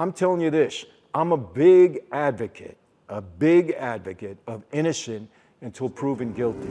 I'm telling you this, I'm a big advocate of innocent until proven guilty.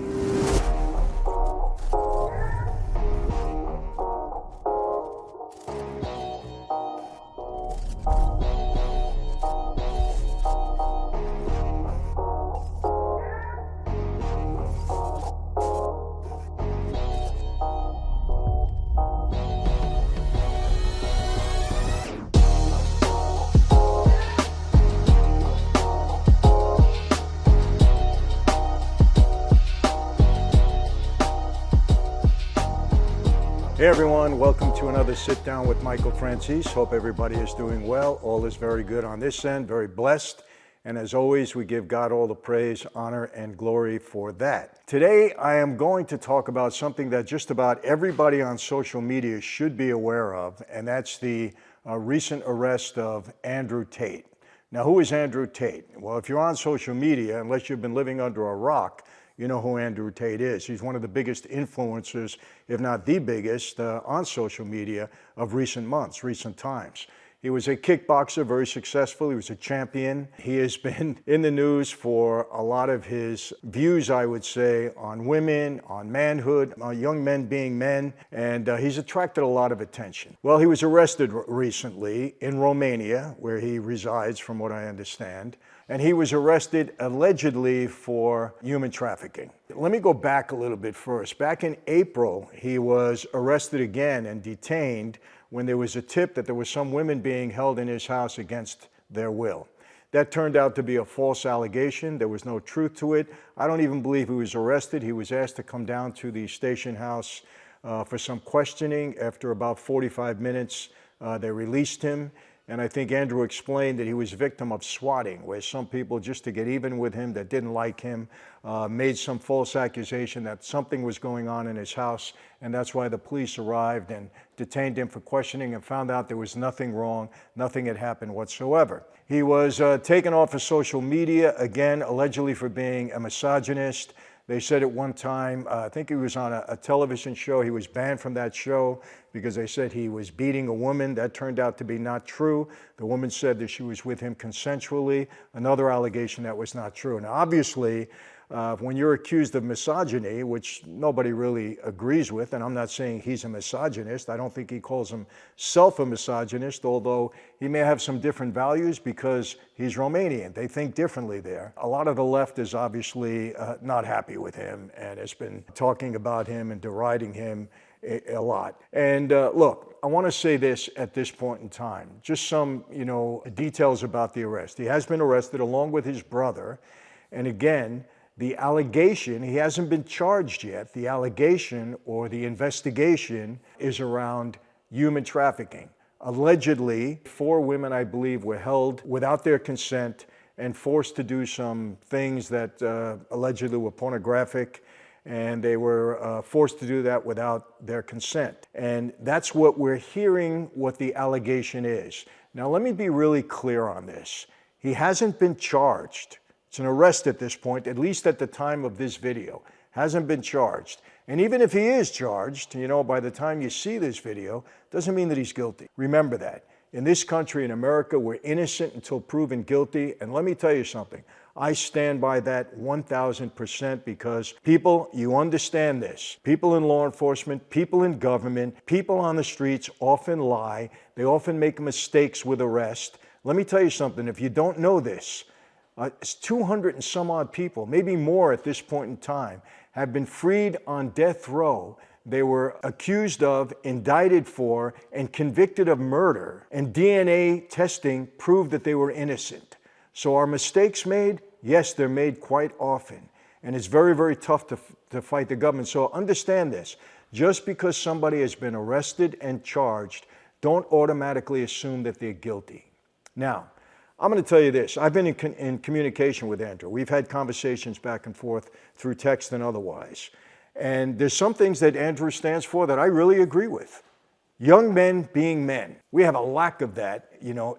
Hey everyone, welcome to another Sit Down with Michael Franzese. Hope everybody is doing well. All is very good on this end, very blessed. And as always, we give God all the praise, honor, and glory for that. Today, I am going to talk about something that just about everybody on social media should be aware of, and that's the recent arrest of Andrew Tate. Now, who is Andrew Tate? Well, if you're on social media, unless you've been living under a rock, you know who Andrew Tate is. He's one of the biggest influencers, if not the biggest, on social media of recent months, recent times. He was a kickboxer, very successful. He was a champion. He has been in the news for a lot of his views, I would say, on women, on manhood, on young men being men, and he's attracted a lot of attention. Well, he was arrested recently in Romania, where he resides, from what I understand, and he was arrested allegedly for human trafficking. Let me go back a little bit first. Back in April, he was arrested again and detained when there was a tip that there were some women being held in his house against their will. That turned out to be a false allegation. There was no truth to it. I don't even believe he was arrested. He was asked to come down to the station house for some questioning. After about 45 minutes, they released him. And I think Andrew explained that he was a victim of swatting, where some people, just to get even with him that didn't like him, made some false accusation that something was going on in his house, and that's why the police arrived and detained him for questioning and found out there was nothing wrong, nothing had happened whatsoever. He was taken off of social media, again, allegedly for being a misogynist. They said at one time, I think he was on a television show, he was banned from that show because they said he was beating a woman. That turned out to be not true. The woman said that she was with him consensually. Another allegation that was not true. Now, obviously, when you're accused of misogyny, which nobody really agrees with, and I'm not saying he's a misogynist, I don't think he calls himself a misogynist, although he may have some different values because he's Romanian. They think differently there. A lot of the left is obviously not happy with him and has been talking about him and deriding him a lot. And look, I want to say this at this point in time, just some, details about the arrest. He has been arrested along with his brother, and again, the allegation, he hasn't been charged yet, the allegation or the investigation is around human trafficking. Allegedly, 4 women, I believe, were held without their consent and forced to do some things that allegedly were pornographic, and they were forced to do that without their consent. And that's what we're hearing what the allegation is. Now, let me be really clear on this. He hasn't been charged. It's an arrest at this point, at least at the time of this video. Hasn't been charged. And even if he is charged, by the time you see this video, doesn't mean that he's guilty. Remember that. In this country, in America, we're innocent until proven guilty. And let me tell you something. I stand by that 1,000% because people, you understand this. People in law enforcement, people in government, people on the streets often lie. They often make mistakes with arrest. Let me tell you something. If you don't know this, it's 200 and some odd people, maybe more at this point in time, have been freed on death row. They were accused of, indicted for, and convicted of murder, and DNA testing proved that they were innocent. So are mistakes made? Yes, they're made quite often. And it's very, very tough to fight the government. So understand this. Just because somebody has been arrested and charged, don't automatically assume that they're guilty. Now, I'm going to tell you this. I've been in communication with Andrew. We've had conversations back and forth through text and otherwise. And there's some things that Andrew stands for that I really agree with. Young men being men. We have a lack of that,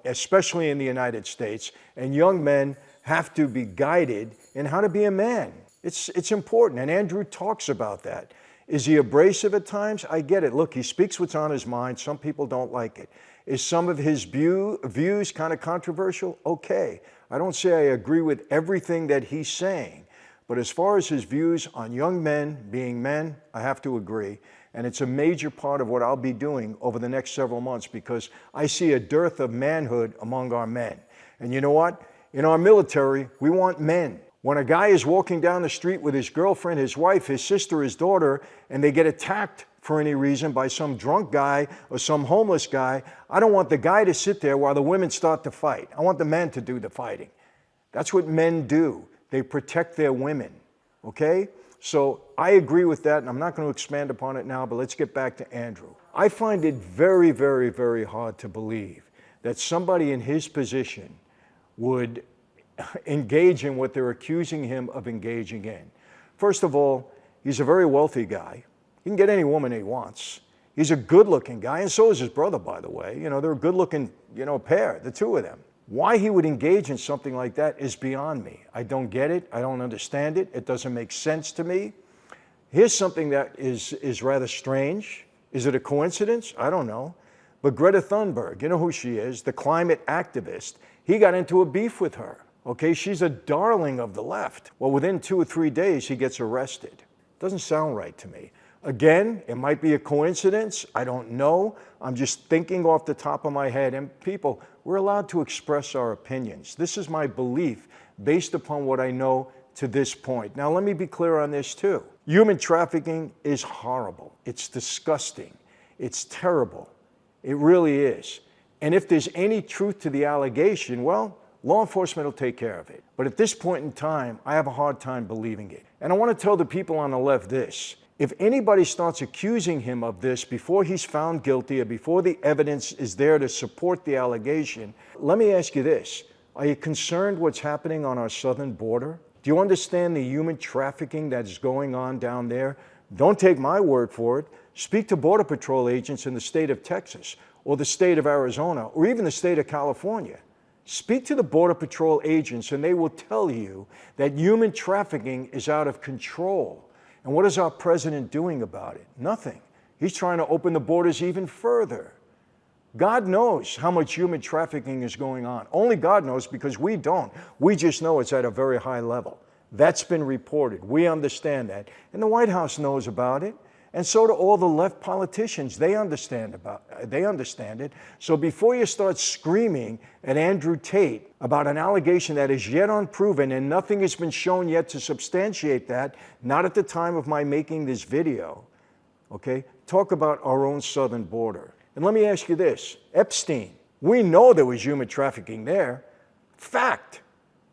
especially in the United States. And young men have to be guided in how to be a man. It's important. And Andrew talks about that. Is he abrasive at times? I get it. Look, he speaks what's on his mind. Some people don't like it. Is some of his views kind of controversial? Okay. I don't say I agree with everything that he's saying, but as far as his views on young men being men, I have to agree. And it's a major part of what I'll be doing over the next several months because I see a dearth of manhood among our men. And you know what? In our military, we want men. When a guy is walking down the street with his girlfriend, his wife, his sister, his daughter, and they get attacked for any reason by some drunk guy or some homeless guy, I don't want the guy to sit there while the women start to fight. I want the men to do the fighting. That's what men do. They protect their women, okay? So I agree with that, and I'm not going to expand upon it now, but let's get back to Andrew. I find it very, very, very hard to believe that somebody in his position would engage in what they're accusing him of engaging in. First of all, he's a very wealthy guy. He can get any woman he wants. He's a good-looking guy, and so is his brother, by the way. You know, they're a good-looking, pair, the two of them. Why he would engage in something like that is beyond me. I don't get it. I don't understand it. It doesn't make sense to me. Here's something that is rather strange. Is it a coincidence? I don't know. But Greta Thunberg, you know who she is, the climate activist, he got into a beef with her. Okay, she's a darling of the left. Well, within 2 or 3 days, he gets arrested. Doesn't sound right to me. Again, it might be a coincidence. I don't know. I'm just thinking off the top of my head. And people, we're allowed to express our opinions. This is my belief based upon what I know to this point. Now, let me be clear on this too. Human trafficking is horrible. It's disgusting. It's terrible. It really is. And if there's any truth to the allegation, well, law enforcement will take care of it. But at this point in time, I have a hard time believing it. And I want to tell the people on the left this. If anybody starts accusing him of this before he's found guilty or before the evidence is there to support the allegation, let me ask you this. Are you concerned what's happening on our southern border? Do you understand the human trafficking that's going on down there? Don't take my word for it. Speak to Border Patrol agents in the state of Texas or the state of Arizona or even the state of California. Speak to the Border Patrol agents and they will tell you that human trafficking is out of control. And what is our president doing about it? Nothing. He's trying to open the borders even further. God knows how much human trafficking is going on. Only God knows because we don't. We just know it's at a very high level. That's been reported. We understand that. And the White House knows about it. And so do all the left politicians. They understand it. So before you start screaming at Andrew Tate about an allegation that is yet unproven and nothing has been shown yet to substantiate that, not at the time of my making this video, okay, talk about our own southern border. And let me ask you this, Epstein, we know there was human trafficking there. Fact.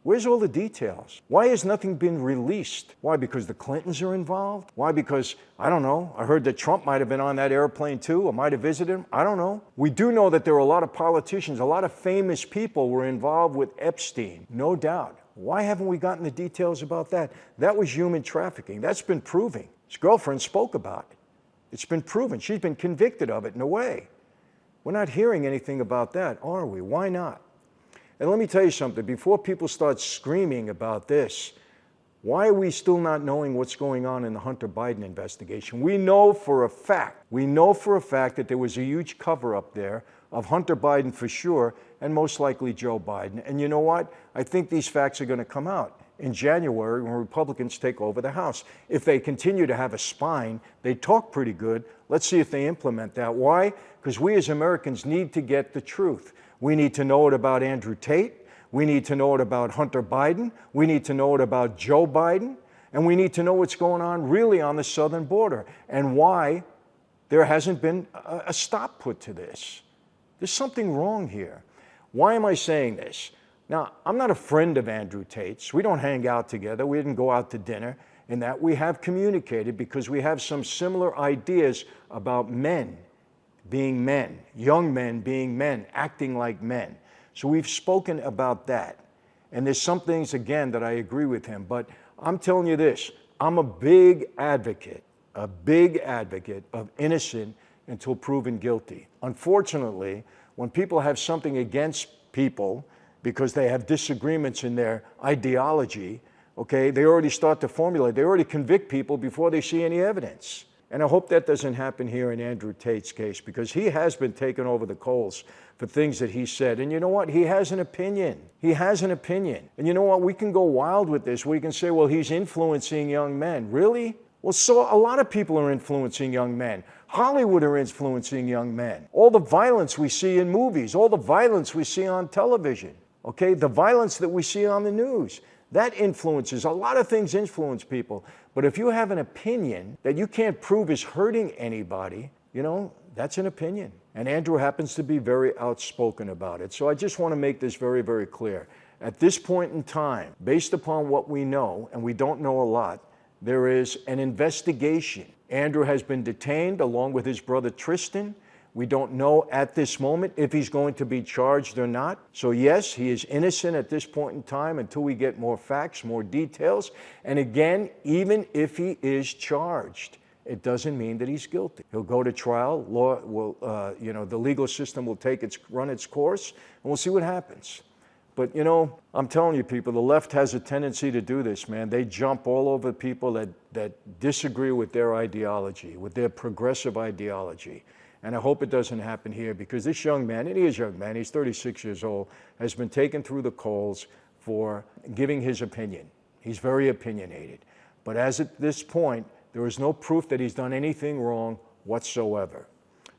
Where's all the details? Why has nothing been released? Why? Because the Clintons are involved? Why? Because, I don't know, I heard that Trump might have been on that airplane too, or might have visited him. I don't know. We do know that there were a lot of politicians, a lot of famous people were involved with Epstein, no doubt. Why haven't we gotten the details about that? That was human trafficking. That's been proven. His girlfriend spoke about it. It's been proven. She's been convicted of it in a way. We're not hearing anything about that, are we? Why not? And let me tell you something, before people start screaming about this, why are we still not knowing what's going on in the Hunter Biden investigation? We know for a fact that there was a huge cover-up there of Hunter Biden for sure, and most likely Joe Biden. And you know what? I think these facts are going to come out in January when Republicans take over the House. If they continue to have a spine, they talk pretty good. Let's see if they implement that. Why? Because we as Americans need to get the truth. We need to know it about Andrew Tate. We need to know it about Hunter Biden. We need to know it about Joe Biden. And we need to know what's going on really on the southern border and why there hasn't been a stop put to this. There's something wrong here. Why am I saying this? Now, I'm not a friend of Andrew Tate's. We don't hang out together. We didn't go out to dinner. In that we have communicated because we have some similar ideas about men being men, young men being men, acting like men. So we've spoken about that. And there's some things, again, that I agree with him. But I'm telling you this, I'm a big advocate of innocent until proven guilty. Unfortunately, when people have something against people because they have disagreements in their ideology, okay, they already start to formulate, they already convict people before they see any evidence. And I hope that doesn't happen here in Andrew Tate's case, because he has been taken over the coals for things that he said. And you know what? He has an opinion. He has an opinion. And you know what? We can go wild with this. We can say, well, he's influencing young men. Really? Well, so a lot of people are influencing young men. Hollywood are influencing young men. All the violence we see in movies, all the violence we see on television, okay? The violence that we see on the news, that influences. A lot of things influence people. But if you have an opinion that you can't prove is hurting anybody, you know, that's an opinion. And Andrew happens to be very outspoken about it. So I just want to make this very, very clear. At this point in time, based upon what we know, and we don't know a lot, there is an investigation. Andrew has been detained along with his brother Tristan. We don't know at this moment if he's going to be charged or not. So yes, he is innocent at this point in time until we get more facts, more details. And again, even if he is charged, it doesn't mean that he's guilty. He'll go to trial. Law will, the legal system will run its course, and we'll see what happens. But, you know, I'm telling you, people, the left has a tendency to do this, man. They jump all over people that disagree with their ideology, with their progressive ideology. And I hope it doesn't happen here, because this young man, and he is a young man, he's 36 years old, has been taken through the coals for giving his opinion. He's very opinionated. But as at this point, there is no proof that he's done anything wrong whatsoever.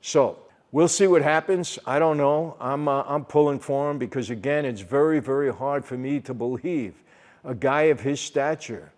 So we'll see what happens. I don't know. I'm pulling for him because, again, it's very, very hard for me to believe a guy of his stature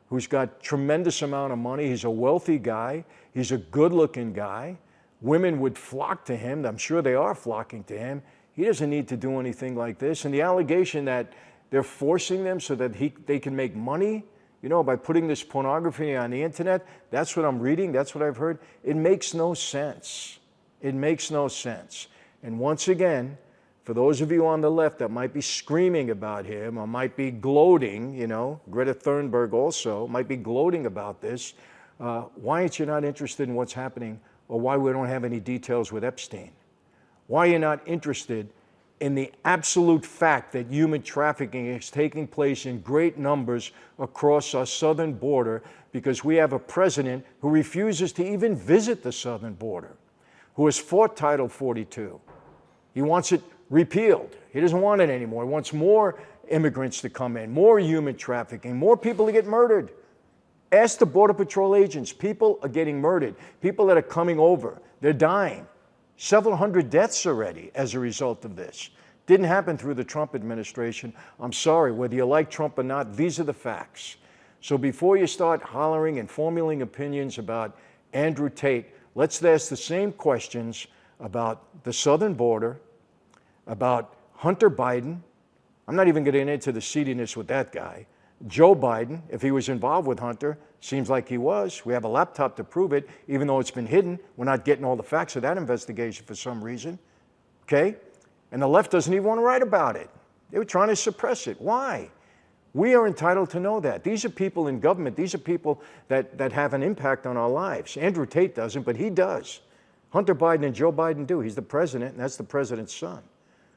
who's got tremendous amount of money. He's a wealthy guy. He's a good-looking guy. Women would flock to him. I'm sure they are flocking to him. He doesn't need to do anything like this. And the allegation that they're forcing them so that they can make money, you know, by putting this pornography on the internet, that's what I'm reading, that's what I've heard. It makes no sense. It makes no sense. And once again, for those of you on the left that might be screaming about him or might be gloating, you know, Greta Thunberg also might be gloating about this, why aren't you not interested in what's happening, or why we don't have any details with Epstein? Why are you not interested in the absolute fact that human trafficking is taking place in great numbers across our southern border, because we have a president who refuses to even visit the southern border, who has fought Title 42. He wants it repealed. He doesn't want it anymore. He wants more immigrants to come in, more human trafficking, more people to get murdered. Ask the Border Patrol agents. People are getting murdered. People that are coming over, they're dying. Several hundred deaths already as a result of this. Didn't happen through the Trump administration. I'm sorry, whether you like Trump or not, these are the facts. So before you start hollering and formulating opinions about Andrew Tate, let's ask the same questions about the southern border, about Hunter Biden. I'm not even getting into the seediness with that guy. Joe Biden, if he was involved with Hunter, seems like he was. We have a laptop to prove it, even though it's been hidden. We're not getting all the facts of that investigation for some reason, okay? And the left doesn't even want to write about it. They were trying to suppress it. Why? We are entitled to know that. These are people in government. These are people that have an impact on our lives. Andrew Tate doesn't, but he does. Hunter Biden and Joe Biden do. He's the president, and that's the president's son.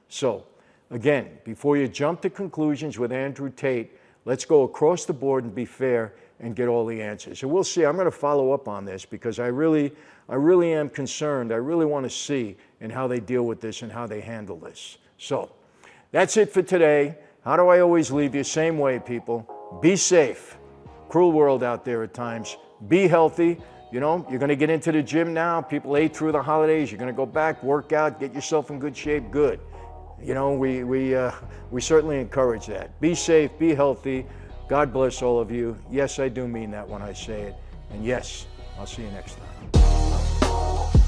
So, again, before you jump to conclusions with Andrew Tate, let's go across the board and be fair and get all the answers. And we'll see. I'm going to follow up on this because I really am concerned. I really want to see in how they deal with this and how they handle this. So that's it for today. How do I always leave you? Same way, people. Be safe. Cruel world out there at times. Be healthy. You know, you're going to get into the gym now. People ate through the holidays. You're going to go back, work out, get yourself in good shape. Good. You know, we certainly encourage that. Be safe, be healthy. God bless all of you. Yes, I do mean that when I say it. And yes, I'll see you next time.